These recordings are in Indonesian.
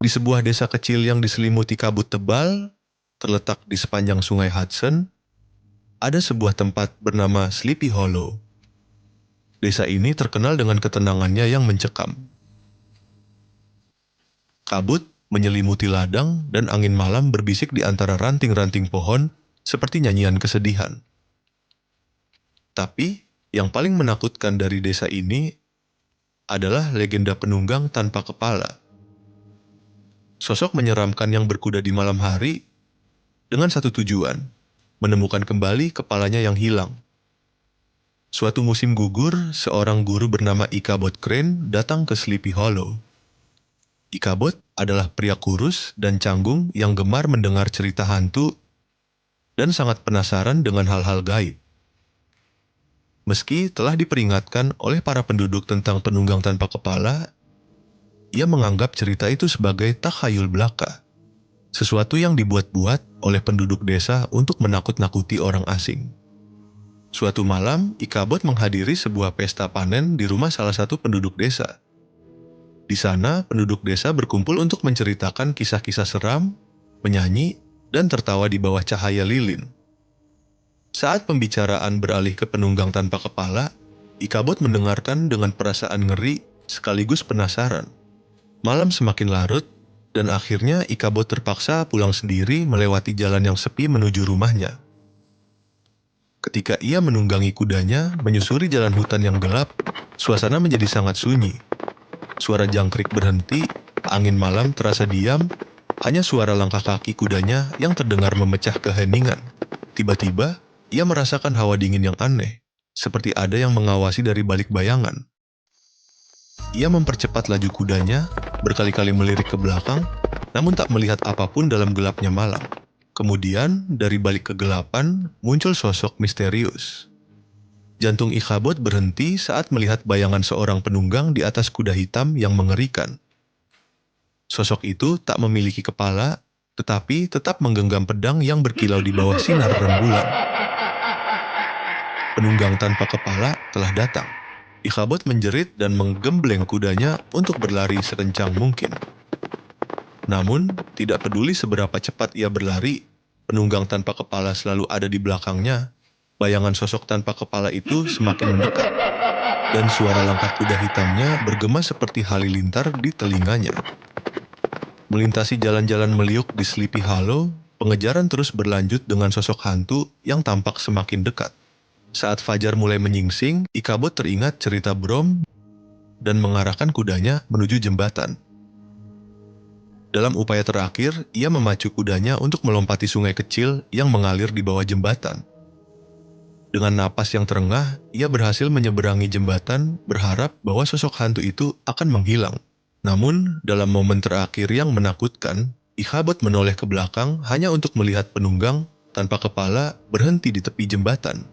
Di sebuah desa kecil yang diselimuti kabut tebal, terletak di sepanjang sungai Hudson, ada sebuah tempat bernama Sleepy Hollow. Desa ini terkenal dengan ketenangannya yang mencekam. Kabut menyelimuti ladang dan angin malam berbisik di antara ranting-ranting pohon seperti nyanyian kesedihan. Tapi, yang paling menakutkan dari desa ini adalah legenda penunggang tanpa kepala. Sosok menyeramkan yang berkuda di malam hari dengan satu tujuan, menemukan kembali kepalanya yang hilang. Suatu musim gugur, seorang guru bernama Ichabod Crane datang ke Sleepy Hollow. Ichabod adalah pria kurus dan canggung yang gemar mendengar cerita hantu dan sangat penasaran dengan hal-hal gaib. Meski telah diperingatkan oleh para penduduk tentang penunggang tanpa kepala, ia menganggap cerita itu sebagai takhayul belaka, sesuatu yang dibuat-buat oleh penduduk desa untuk menakut-nakuti orang asing. Suatu malam, Ichabod menghadiri sebuah pesta panen di rumah salah satu penduduk desa. Di sana, penduduk desa berkumpul untuk menceritakan kisah-kisah seram, menyanyi, dan tertawa di bawah cahaya lilin. Saat pembicaraan beralih ke penunggang tanpa kepala, Ichabod mendengarkan dengan perasaan ngeri sekaligus penasaran. Malam semakin larut, dan akhirnya Ichabod terpaksa pulang sendiri melewati jalan yang sepi menuju rumahnya. Ketika ia menunggangi kudanya menyusuri jalan hutan yang gelap, suasana menjadi sangat sunyi. Suara jangkrik berhenti, angin malam terasa diam, hanya suara langkah kaki kudanya yang terdengar memecah keheningan. Tiba-tiba, ia merasakan hawa dingin yang aneh, seperti ada yang mengawasi dari balik bayangan. Ia mempercepat laju kudanya, berkali-kali melirik ke belakang, namun tak melihat apapun dalam gelapnya malam. Kemudian, dari balik kegelapan, muncul sosok misterius. Jantung Ichabod berhenti saat melihat bayangan seorang penunggang di atas kuda hitam yang mengerikan. Sosok itu tak memiliki kepala, tetapi tetap menggenggam pedang yang berkilau di bawah sinar rembulan. Penunggang tanpa kepala telah datang. Ichabod menjerit dan menggembleng kudanya untuk berlari sekencang mungkin. Namun, tidak peduli seberapa cepat ia berlari, penunggang tanpa kepala selalu ada di belakangnya. Bayangan sosok tanpa kepala itu semakin mendekat, dan suara langkah kuda hitamnya bergema seperti halilintar di telinganya. Melintasi jalan-jalan meliuk di Sleepy Hollow, pengejaran terus berlanjut dengan sosok hantu yang tampak semakin dekat. Saat fajar mulai menyingsing, Ichabod teringat cerita Brom dan mengarahkan kudanya menuju jembatan. Dalam upaya terakhir, ia memacu kudanya untuk melompati sungai kecil yang mengalir di bawah jembatan. Dengan napas yang terengah, ia berhasil menyeberangi jembatan, berharap bahwa sosok hantu itu akan menghilang. Namun, dalam momen terakhir yang menakutkan, Ichabod menoleh ke belakang hanya untuk melihat penunggang tanpa kepala berhenti di tepi jembatan.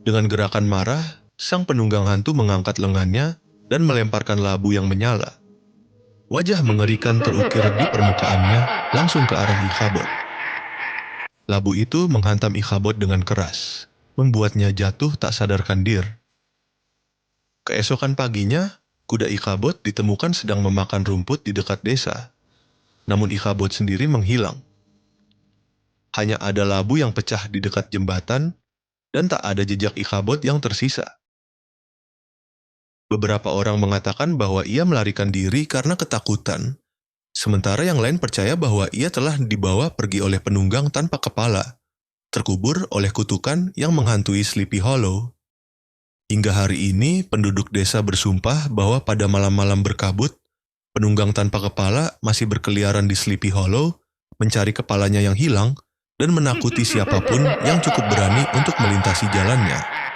Dengan gerakan marah, sang penunggang hantu mengangkat lengannya dan melemparkan labu yang menyala. Wajah mengerikan terukir di permukaannya langsung ke arah Ichabod. Labu itu menghantam Ichabod dengan keras, membuatnya jatuh tak sadarkan diri. Keesokan paginya, kuda Ichabod ditemukan sedang memakan rumput di dekat desa. Namun Ichabod sendiri menghilang. Hanya ada labu yang pecah di dekat jembatan, dan tak ada jejak Ichabod yang tersisa. Beberapa orang mengatakan bahwa ia melarikan diri karena ketakutan, sementara yang lain percaya bahwa ia telah dibawa pergi oleh penunggang tanpa kepala, terkubur oleh kutukan yang menghantui Sleepy Hollow. Hingga hari ini, penduduk desa bersumpah bahwa pada malam-malam berkabut, penunggang tanpa kepala masih berkeliaran di Sleepy Hollow, mencari kepalanya yang hilang, dan menakuti siapapun yang cukup berani untuk melintasi jalannya.